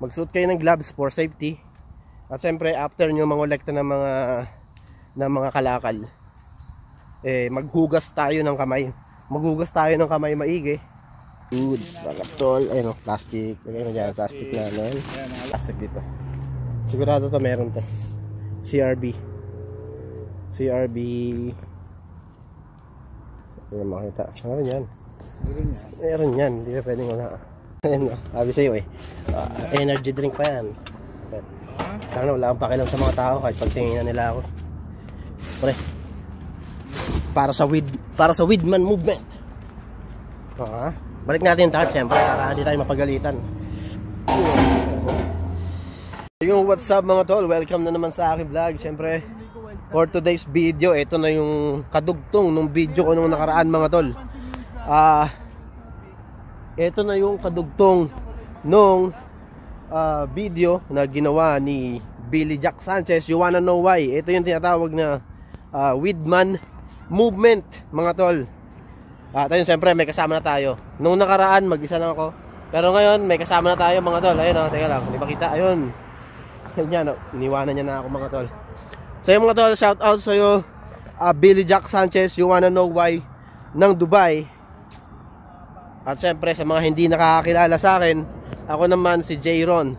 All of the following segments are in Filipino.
Magsuot kayo ng gloves for safety. At siyempre after nyo mangolekta ng mga kalakal, maghugas tayo ng kamay. Maghugas tayo ng kamay maigi. Goods, mga tol. Ayun, plastic. Lagay na dyan, plastic na ano. Plastic dito. Sigurado to meron to. CRB. Hindi na makita. Meron yan. Meron yan. Hindi na pwedeng wala. Ayan, sabi sa'yo energy drink pa yan. Kaya wala akong pakialam sa mga tao kahit pagtingin na nila ako. Pre, para sa Weedman movement. Balik natin yung touch siyempre para hindi tayo mapagalitan. Yung what's up mga tol, welcome na naman sa aking vlog. Siyempre for today's video, ito na yung kadugtong nung video ko nung nakaraan mga tol. Ito na yung kadugtong nung video na ginawa ni Billy Jack Sanchez. You wanna know why? Ito yung tinatawag na Weedman movement mga tol. Ayun, siyempre may kasama na tayo. Nung nakaraan mag-isa lang ako, pero ngayon may kasama na tayo mga tol. Ayun teka lang, hindi pa kita. Ayun yan, iniwanan niya na ako mga tol. So yung mga tol, shout out sa'yo Billy Jack Sanchez, You Wanna Know Why ng Dubai. At siyempre sa mga hindi nakakakilala sa akin, ako naman si J-Ron,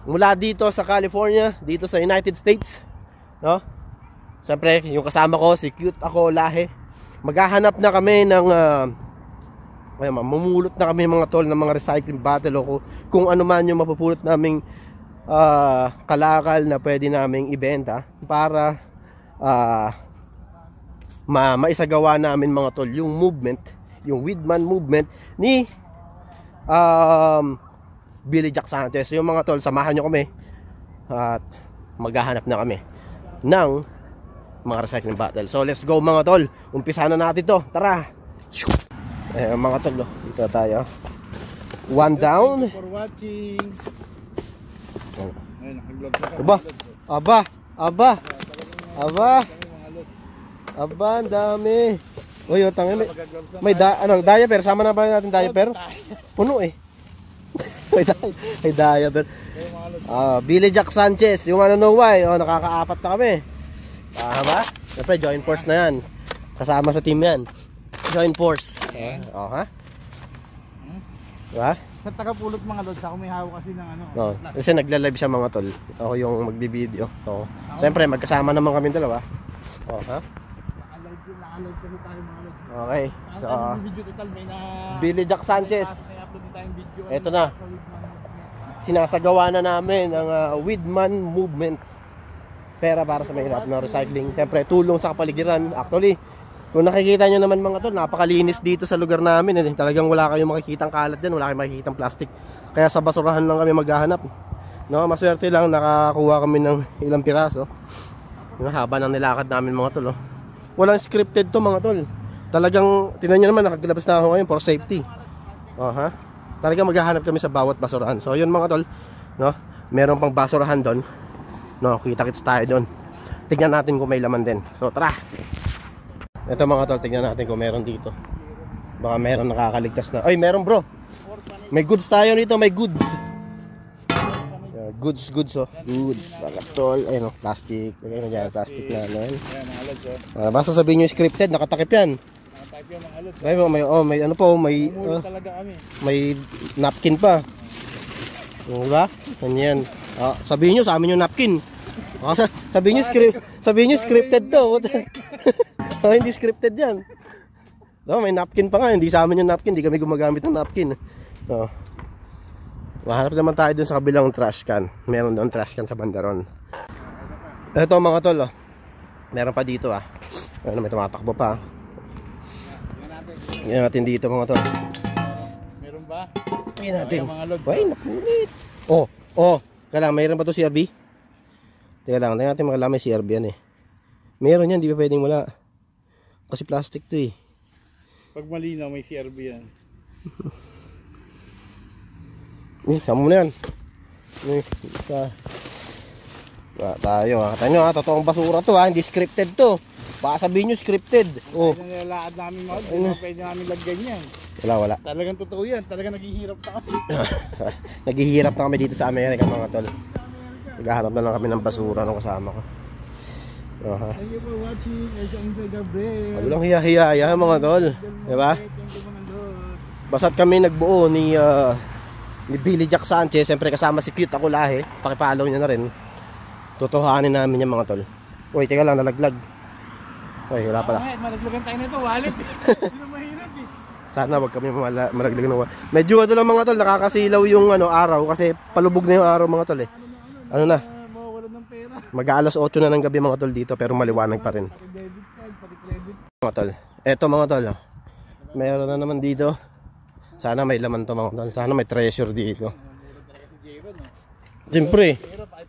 mula dito sa California, dito sa United States, no? Siyempre yung kasama ko, si Cute ako, Lahe. Maghahanap na kami ng mamumulot na kami mga tol ng mga recycling bottle o kung ano man yung mapupulot naming kalakal na pwede naming ibenta para maisagawa namin mga tol yung movement, yung Weedman movement ni Billy Jack Sanchez. Yung mga tol, samahan nyo kami at maghahanap na kami ng mga recycling bottle. So let's go mga tol, umpisa na natin to. Tara. Mga tol, dito tayo. One down. For watching. Aba, ang dami. Uy, tangin, may diaper. Sama na ba natin diaper? Puno may diaper. Billy Jack Sanchez, You Wanna Know Why? Nakakaapat na kami. Tama? Siyempre, join force na yan. Kasama sa team yan. Join force. Diba? Sa tagapulot mga lods, ako may hawak kasi ng ano. Kasi nagla-live siya mga tol. Ako yung magbibideo. So, siyempre magkasama naman kami dalawa. Naka-live kami tayo mga lods. Okay. So, video total may na Billy Jack Sanchez. upload din tayong video. Ito na. Sinasagawa na namin ang Weedman movement. Pera para sa mahirap na recycling. Siyempre, tulong sa kapaligiran. Actually, kung nakikita nyo naman mga tol, napakalinis dito sa lugar namin. Talagang wala kayong makikitang kalat dyan, wala kayong makikitang plastic. Kaya sa basurahan lang kami maghahanap. No, maswerte lang, nakakuha kami ng ilang piraso. Yung haba ng nilakad namin mga tol. Walang scripted to mga tol. Talagang, tinan nyo naman, nakaglabas na ako ngayon for safety. Talagang maghahanap kami sa bawat basurahan. So yun mga tol, no? Meron pang basurahan doon. No, kita-kits tayo doon. Tignan natin kung may laman din. So tara. Ito mga tol, tignan natin kung meron dito. Baka meron nakakaligtas na. Ay, meron bro. May goods tayo nito, may goods. Goods. Goods, mga tol. Ayun, plastic. Lagay na dyan, plastic na ano. Basta sabihin nyo scripted, nakatakip yan. Nakatakip yan mga lods. May ano po, may talaga kami. May napkin pa. Diba? Ganyan. Sabihin nyo sa amin yung napkin. Sabihin nyo scripted to. Hindi scripted yan. May napkin pa nga. Hindi sa amin yung napkin. Hindi kami gumagamit ng napkin. Mahanap naman tayo dun sa kabilang trash can. Meron doon trash can sa bandaron. Ito mga tol. Meron pa dito. May tumatakbo pa. Yan natin dito mga tol. Meron ba? Yan natin. Ay, napunit. Kailangan mayroon ba ito CRB? Teka lang, tingnan natin makalaman may CRB yan Meron yan, di ba pwedeng wala? Kasi plastic to Pag malinaw may CRB yan. Sama mo na yan. Tayo totoong basura to hindi scripted to. Baka sabihin nyo scripted. Nilalakad namin mga pwede namin lagyan yan. Wala. Talagang totoo yan. Talagang naghihirap na kami. Naghihirap na kami dito sa Amerika mga tol. Naghahanap na lang kami ng basura ng kasama ko. Thank you for watching. Enjoy Gabriel. Walang hiya-hiya mga tol. Diba? Basta't kami nagbuo ni Billy Jack Sanchez. Siyempre kasama si Cute ako lahi. Pakipollow nyo na rin. Tutuhanin namin yung mga tol. Uy, teka lang, nalaglag. Uy, wala pala. Malaglagan tayo nito, wallet. Hindi na mahirap eh. Sana wag kami malaglag ng medyo ano lang mga tol, nakakasilaw yung araw kasi palubog na yung araw mga tol eh. Ano na? Mawawalan ng pera. Mag-aalas 8 na ng gabi mga tol dito pero maliwanag pa rin. Pati debit card, pati credit. Mga tol. Eto mga tol. Meron na naman dito. Sana may laman to mga tol. Sana may treasure dito. Siyempre.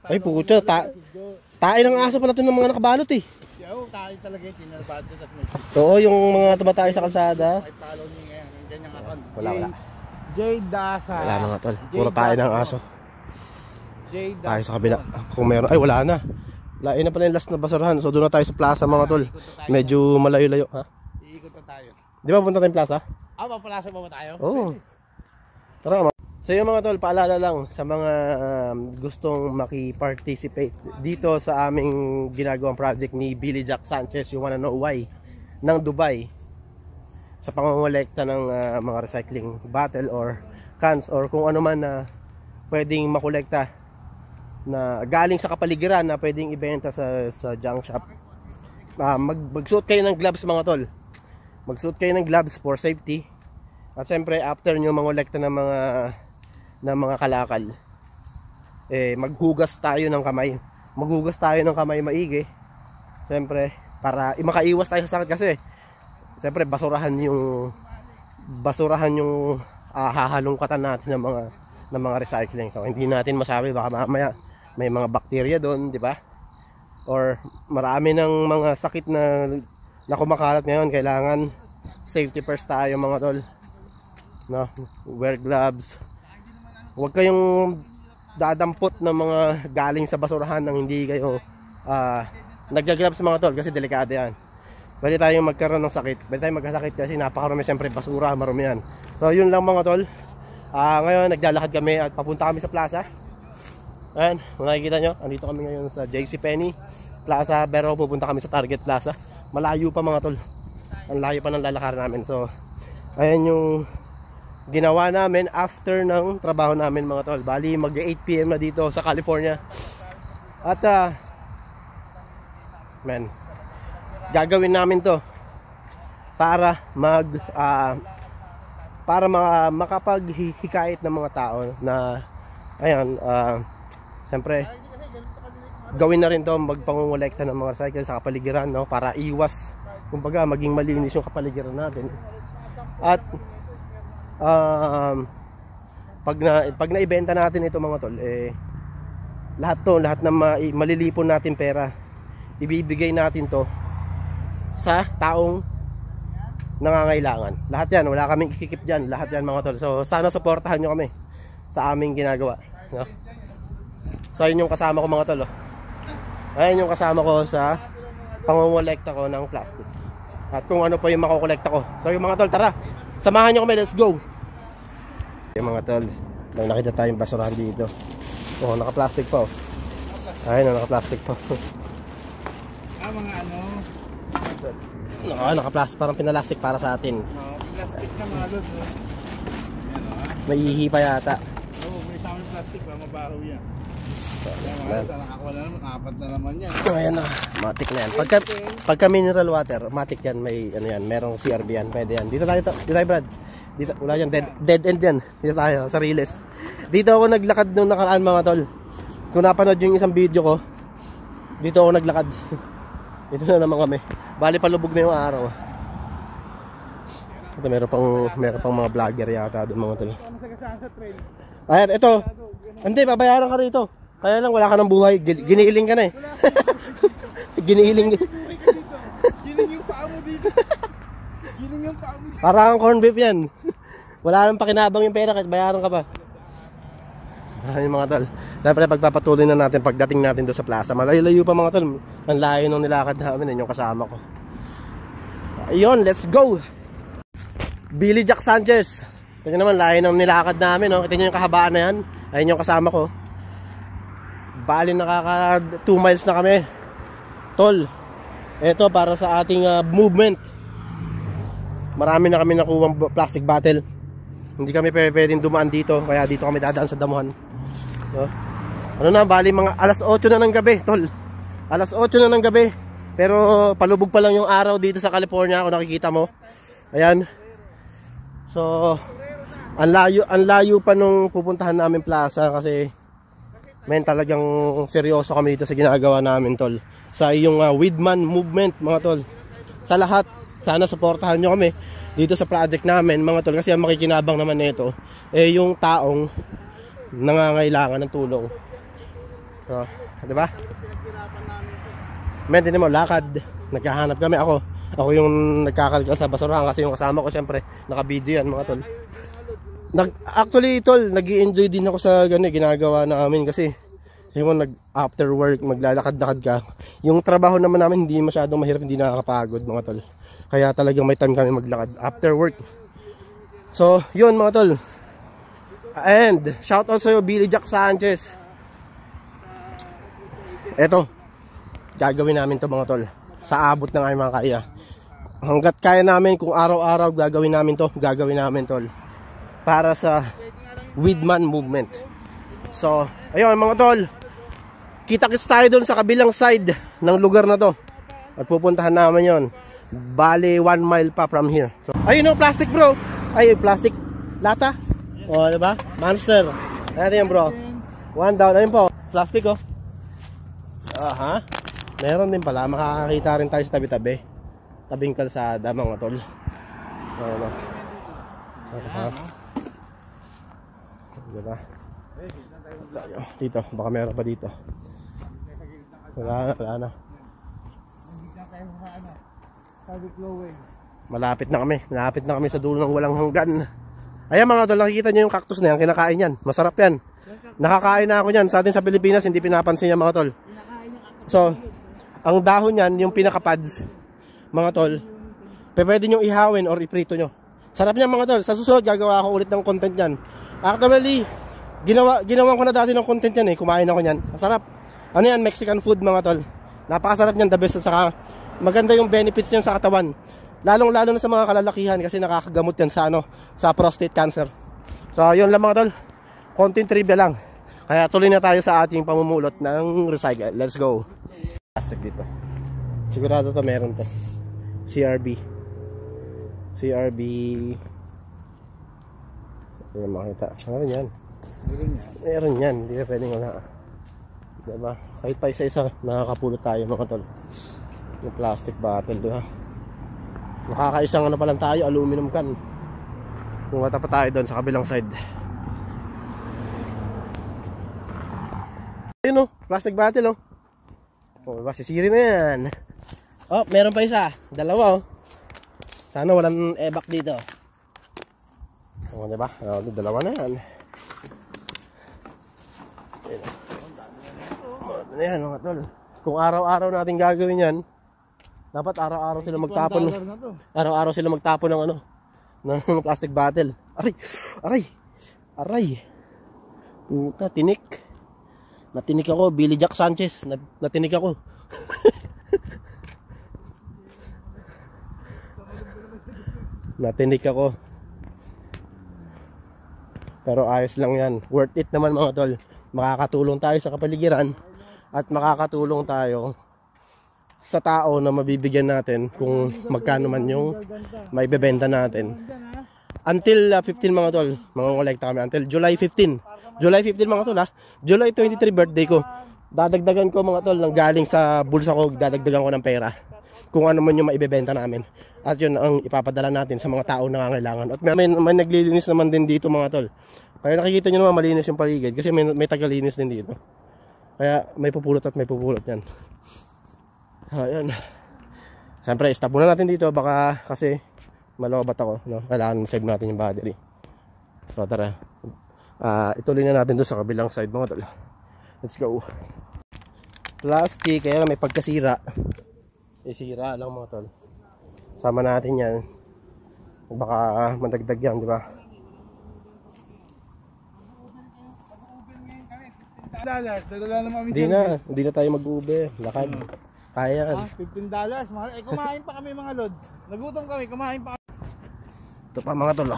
Ay pucha, tae ng aso pala to ng mga nakabalot eh. Oo, tayo talaga yung tinarbado sa may. Oo, yung mga tumatay sa kalsada. Pakipollow niyo ngayon. Ang ganyang account. Wala. Jay Dasa. Wala mga tol. Puro tae ng aso. Jay Dasa. Tayo sa kabila. Kung meron, ay wala na. Lain na pala yung last na basurahan. So doon na tayo sa plaza mga tol. Medyo malayo-layo. Ha? Iikot na tayo. Di ba punta tayong plaza? Papalasa pa ba tayo? Oo. Tara. So yung mga tol, paalala lang sa mga gustong maki-participate dito sa aming ginagawang project ni Billy Jack Sanchez, you wanna know why, ng Dubai, sa pangongolekta ng mga recycling bottle or cans or kung ano man na pwedeng makolekta na galing sa kapaligiran na pwedeng ibenta sa junk shop. Magsuot kayo ng gloves mga tol. Magsuot kayo ng gloves for safety. At siyempre after nyo mangolekta ng mga kalakal, maghugas tayo ng kamay. Maghugas tayo ng kamay maigi. Siyempre para makaiwas tayo sa sakit kasi siyempre basurahan yung hahalungkatan natin ng mga recycling. So hindi natin masabi baka mamaya may mga bakterya doon, di ba? Or marami ng mga sakit na kumakalat ngayon. Kailangan safety first tayo mga tol. No, wear gloves. Huwag kayong dadampot ng mga galing sa basurahan nang hindi kayo nagga-gloves mga tol kasi delikado yan. Pwede tayong magkaroon ng sakit. Pwede tayong magkasakit kasi napakarami siyempre basura, marumi yan. So yun lang mga tol. Ngayon naglalakad kami at papunta kami sa plaza. Ayan, kung nakikita nyo, andito kami ngayon sa JCPenney Plaza pero pupunta kami sa Target Plaza. Malayo pa mga tol. Ang layo pa ng lalakaran namin. So ayan yung ginawa namin after ng trabaho namin mga tol. Bali mag 8 PM na dito sa California. At gagawin namin to para makapaghikayat ng mga tao na ayan, siyempre gawin na rin to, magpangongolekta ng mga recycle sa kapaligiran, no, para iwas kumbaga maging malinis yung kapaligiran natin. At pag naibenta natin ito mga tol, lahat na malilipon natin pera, ibibigay natin to sa taong nangangailangan. Lahat yan, wala kaming ikikip dyan, lahat yan mga tol. So sana suportahan nyo kami sa aming ginagawa, no? So ayun yung kasama ko mga tol, oh. Ayun yung kasama ko sa pangongolekta ko ng plastic. At kung ano pa yung makokolekta ko. So yung mga tol, tara, samahan nyo kami, let's go. Yung mga tol, may nakita tayong basurahan dito. Oh, naka-plastic pa, oh. Ayun, naka-plastic pa. Mga Naka-plastic, parang pinalastic para sa atin. plastic na mga lod. May ihi pa yata. Oo, may isang plastic, mabaho yan. Nakakuha na naman, 4 na naman yan. Ayan na, matik na yan. Pagka mineral water, matik yan, may ano yan, merong CRB yan, pwede yan. Dito tayo Brad. Dito, wala yan, dead end yan. Dito tayo, sa Riles. Dito ako naglakad nung nakaraan mga tol. Kung napanood yung isang video ko, dito ako naglakad. Dito na naman kami. Bali palubog na yung araw. Ito meron pang mga vlogger yata doon mga tol. Ayan, ito. Hindi, babayaran ka rito. Kaya lang wala ka ng buhay, giniiling ka na eh. Giniiling. Giling yung paa mo dito. Giling yung paa mo dito. Parang corn beef yan. Wala nang pakinabang yung pera, bayaran ka pa. Ayun mga tol. Dapat pagpapatuloy na natin pagdating natin doon sa plaza. Malayo-layo pa mga tol. Ang layo nung nilakad namin, yun yung kasama ko. Ayun, let's go. Billy Jack Sanchez. Tingnan naman, layo ng nilakad namin, no? Kita nyo yung kahabaan na yan. Ayun yung kasama ko. Bali nakaka 2 miles na kami. Tol, ito para sa ating movement. Marami na kami nakuwang plastic bottle. Hindi kami pwedeng dumaan dito, kaya dito kami dadaan sa damuhan, no? Ano na, bali mga alas 8 na ng gabi, tol. Alas 8 na ng gabi. Pero palubog pa lang yung araw dito sa California, kung nakikita mo. Ayan. So ang layo pa nung pupuntahan namin plaza, kasi men talagang seryoso kami dito sa ginagawa namin, tol. Sa iyong Weedman movement, mga tol. Sa lahat, sana suportahan nyo kami dito sa project namin, mga tol, kasi ang makikinabang naman nito yung taong nangangailangan ng tulong. So, di ba? Men, din mo, lakad. Naghahanap kami, ako yung nagkakalkal sa basurahan, kasi yung kasama ko syempre naka-video yan, mga tol. Actually, tol, nag-i-enjoy din ako sa ginagawa namin, kasi yung after work, maglalakad-lakad ka. Yung trabaho naman namin hindi masyadong mahirap, hindi nakakapagod, mga tol. Kaya talagang may time kami maglakad after work. So, yun, mga tol. And shout out sa'yo, Billy Jack Sanchez. Eto, gagawin namin to, mga tol, sa abot ng aming mga kaya. Hanggat kaya namin, kung araw-araw gagawin namin to, gagawin namin, tol, para sa Weedman movement. So, ayun, mga tol, kita-kits tayo doon sa kabilang side ng lugar na to. At pupuntahan namin yon. Bali 1 mile pa from here. So, ayun, no, plastic, bro. Ay, plastic lata. O, diba? Monster. Ano yan, bro? 1 down. Ayun po, plastic, oh. Aha. Meron din pala. Makakakita rin tayo sa tabi-tabi. Tabing kalsada, mga tol. Ayun, oh. Diba? Dito, baka meron pa dito. Wala na. Malapit na kami sa dulo ng walang hanggan. Ayan, mga tol, nakikita nyo yung cactus na yan, kinakain yan. Masarap yan. Nakakain na ako yan. Sa atin sa Pilipinas, hindi pinapansin yan, mga tol. So, ang dahon yan, yung pinaka-pads, mga tol, pwede nyo ihawin or iprito nyo. Sarap niyan, mga tol. Sa susunod, gagawa ako ulit ng content yan. Actually, ginawa ko na dati ng content yan, kumain ako yan. Masarap. Ano yan, Mexican food, mga tol. Napakasarap niyan, the best. Saka maganda yung benefits niyan sa katawan. Lalong-lalo na sa mga kalalakihan, kasi nakakagamot yan sa sa prostate cancer. So, yun lang, mga tol. Konting trivia lang. Kaya tuloy na tayo sa ating pamumulot ng recycle. Let's go. Plastic dito. Sigurado to meron to. CRB. Hindi makita. Meron yan. Meron yan. Hindi na pwedeng wala. Diba? Kahit pa isa-isa, nakakapulot tayo, mga tol. Yung plastic bottle, diba? Nakakaisang pa lang tayo, aluminum can. Kung mata pa tayo doon sa kabilang side. Ayun, plastic bottle, diba? Sisiri na yan. Oh, meron pa isa. Dalawa, Sana walang ebak dito. Diba? Dalawa na yan. Ano yan, mga tol? Kung araw-araw natin gagawin yan, dapat araw-araw sila magtapon. Araw-araw sila magtapon ng ng plastic bottle. Aray. Puta, tinik. Natinik ako, Billy Jack Sanchez. Natinik ako. Natinik ako. Pero ayos lang yan. Worth it naman, mga tol. Makakatulong tayo sa kapaligiran. At makakatulong tayo sa tao na mabibigyan natin kung magkano man yung may bebenta natin. Until 15, mga tol, mangongolekta kami until July 15. July 15, mga tol, July 23 birthday ko. Dadagdagan ko, mga tol, ng galing sa bulsa ko, dadagdagan ko ng pera kung ano man yung maibebenta namin. At yun ang ipapadala natin sa mga tao na nangangailangan. At may naglilinis naman din dito, mga tol. Kaya nakikita nyo naman malinis yung paligid kasi may tagalinis din dito. Kaya may pupulot at may pupulot yan. Ayan. Siyempre, stop muna natin dito. Baka kasi malobat ako, kailangan save natin yung battery. So tara, ituloy na natin doon sa kabilang side, mga tol. Let's go. Plastic, kaya may pagkasira. Isira lang, mga tol. Sama natin yan. Baka madagdag yan, di ba? $15, dala naman kami Hindi na tayo mag-Uber. Lakad. Kaya yan. $15, mahal. Eh, kumain pa kami mga lods. Nagutom kami, kumain pa kami. Ito pa mga tol.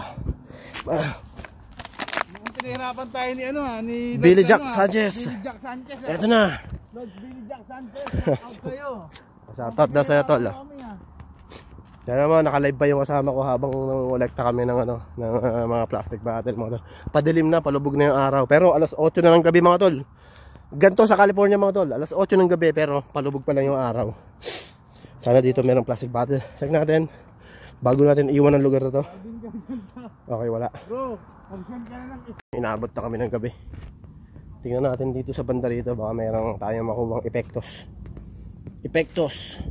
Pinahirapan tayo ni ano ha, ni Billy Lods, Jack ano, Sanchez. Billy Jack Sanchez. Ito na. Lods Billy Jack Sanchez, out kayo. Shoutout daw sa'yo tol. Kami, ha. Kaya naman naka-live pa yung kasama ko habang nangolekta kami ng ano ng mga plastic bottle mga tol. Padilim na, palubog na yung araw. Pero alas 8 na ng gabi mga tol. Ganto sa California mga tol. Alas 8 ng gabi pero palubog pa lang yung araw. Sana dito merong plastic bottle. Check natin. Bago natin iwan ang lugar na to. Okay, wala. Bro, mag-send ka na ng Inaabot na kami ng gabi. Tingnan natin dito sa banda rito. Baka mayroong tayong makuwang epektos. Epektos.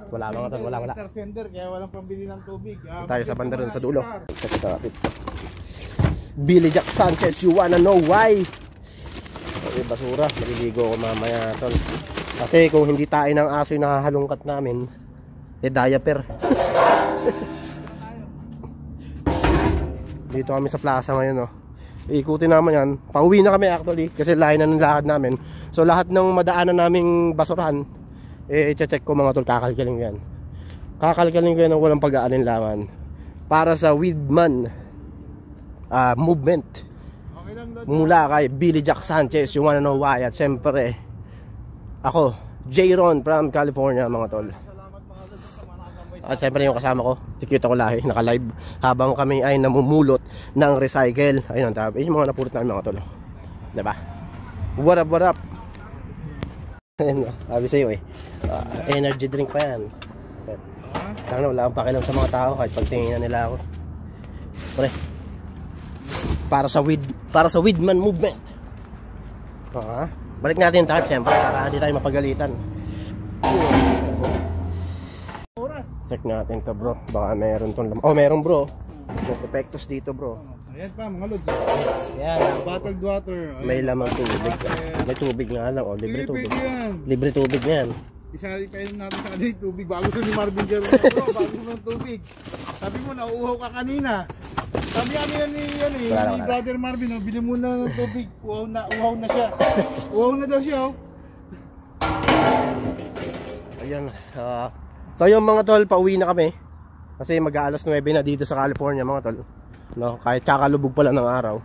Wala mga tol, wala. Star sender, kaya walang pambili ng tubig. Tayo sa banda rin sa dulo. Billy Jack Sanchez, you wanna know why? Okay, basura, maliligo ko mamaya tol. Kasi kung hindi tayo ng aso yung nakahalungkat namin, diaper. Dito kami sa plaza ngayon, ikutin naman yan. Pauwi na kami actually kasi layo na ng lakad namin. So lahat ng madaanan naming basurahan, i-check ko mga tol, kakalkaling yan. Kakalkaling ko yan ng walang pag-aalinlangan para sa Weedman movement. Okay lang, Lods. Mula kay Billy Jack Sanchez, you wanna know why? At siyempre ako, J-Ron from California mga tol. At siyempre yung kasama ko, si Cute ako lahi, naka-live habang kami ay namumulot ng recycle. Ayun ang tabi, yung mga napulot namin mga tol. Diba? What up, what up? Ayun, sabi sa'yo energy drink pa yan. Tangina, wala akong pakialam sa mga tao kahit pagtingin nila ako. Pre, para sa Weedman movement. Balik natin yung tarp siyempre, para hindi tayo mapagalitan. Check natin to bro, baka meron tong meron bro. Epektos dito bro. Ayan pa mga Lods. Yan, Bottled water. may lamang tubig. May tubig nga lang, libre tubig. Libre tubig na yan. Isali pa yun natin sa kanila yung tubig. Bago sa ni Marvin Jero na bro, bago ng tubig. Sabi mo, nauuhaw ka kanina. Sabi kanina ni Brother Marvin, bili muna ng tubig. Uhaw na siya. Uhaw na daw siya. Ayan, so yung mga tol, pauwi na kami. Kasi mag-aalas 9 na dito sa California mga tol. No, kahit kakalubog pa lang ng araw.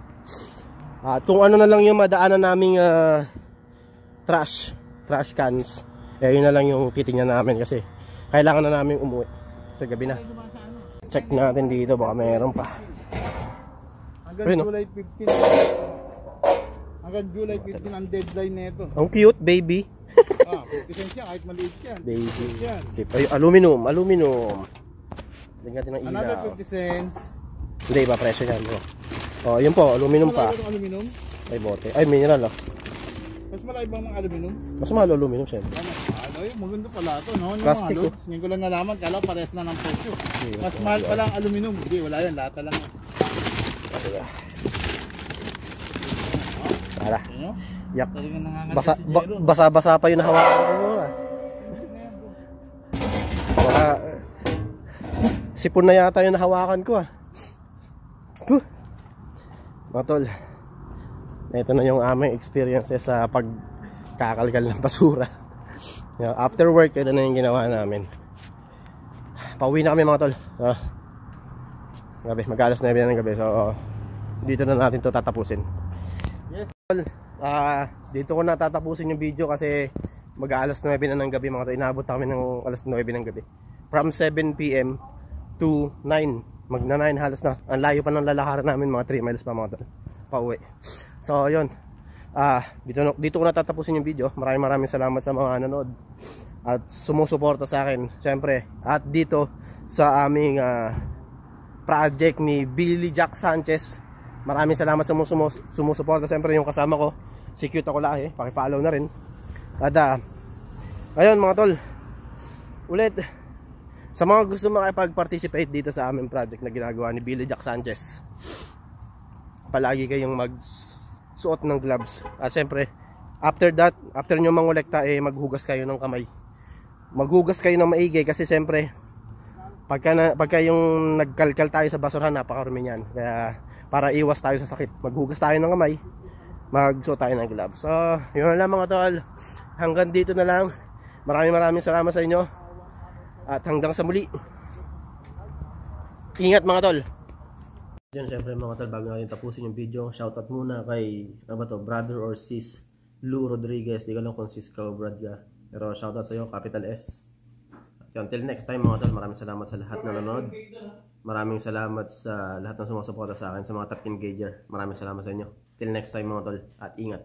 At kung ano na lang yung madaanan naming trash cans, yun na lang yung titingnan namin kasi kailangan na namin umuwi sa gabi na. Check natin dito, baka meron pa. Hanggang July 15. Hanggang July 15 ang deadline nito. Ang cute, baby. 50 cents yan, kahit maliit yan. Baby. Yan. Ay, aluminum. Tingnan natin ng Another ilaw. 50 cents. Hindi, iba presyo yan bro. Yun po, aluminum pa. Malaki itong aluminum? Ay, bote. Ay, mineral Mas malaki bang mga aluminum? Mas mahal aluminum siyempre. Yun, maganda pala ito, no? Yung Plastic, mga Lods, ngayon ko lang nalaman, kala pares na ng presyo. Mas mahal pala ang aluminum. Hindi, wala yan, lata lang yan. Tara. Ano? Yak. Talagang nangangalit si Jero. Basa-basa pa yung nahawakan ko. Baka sipon na yata yung nahawakan ko. Mga tol, ito na yung aming experiences sa pagkakalkal ng basura. After work, ito na yung ginawa namin. Pauwi na kami mga tol. Gabi, mag-alas 9 na ng gabi. So, dito na natin to tatapusin. Yes. Dito ko na tatapusin yung video kasi mag-alas 9 na ng gabi mga tol. Inabot kami ng alas 9 ng gabi. From 7 PM to 9. Magna 9 halos na. Ang layo pa ng lalakaran namin, mga 3 miles pa mga tol. Pauwi. So, yun. Dito ko na tatapusin yung video. Maraming salamat sa mga nanood at sumusuporta sa akin syempre, at dito sa aming project ni Billy Jack Sanchez. Maraming salamat sa sumusuporta. Syempre yung kasama ko, si Cute ako lahi, paki-follow na rin. At ayun mga tol, ulit sa mga gusto makipag-participate dito sa aming project na ginagawa ni Billy Jack Sanchez, palagi kayong magsuot ng gloves. At syempre, after nyo mangolekta, maghugas kayo ng kamay. maghugas kayo ng maigi kasi siyempre pagka yung nagkalkal tayo sa basurahan, napakarumi niyan. Kaya para iwas tayo sa sakit, maghugas tayo ng kamay, magsuot tayo ng gloves. So yun lang mga tol, hanggang dito na lang. Maraming salamat sa inyo at hanggang sa muli. Ingat mga tol. Diyan syempre mga tol, bago natin tapusin yung video, shoutout muna kay brother or sis Lou Rodriguez. Di ko lang kung sis ka o brad ka, pero shoutout sa iyo, capital S. Until next time mga tol, maraming salamat sa lahat na nanonood. Maraming salamat sa lahat ng sumusuporta sa akin, sa mga top engager. Maraming salamat sa inyo. Till next time mga tol, at ingat.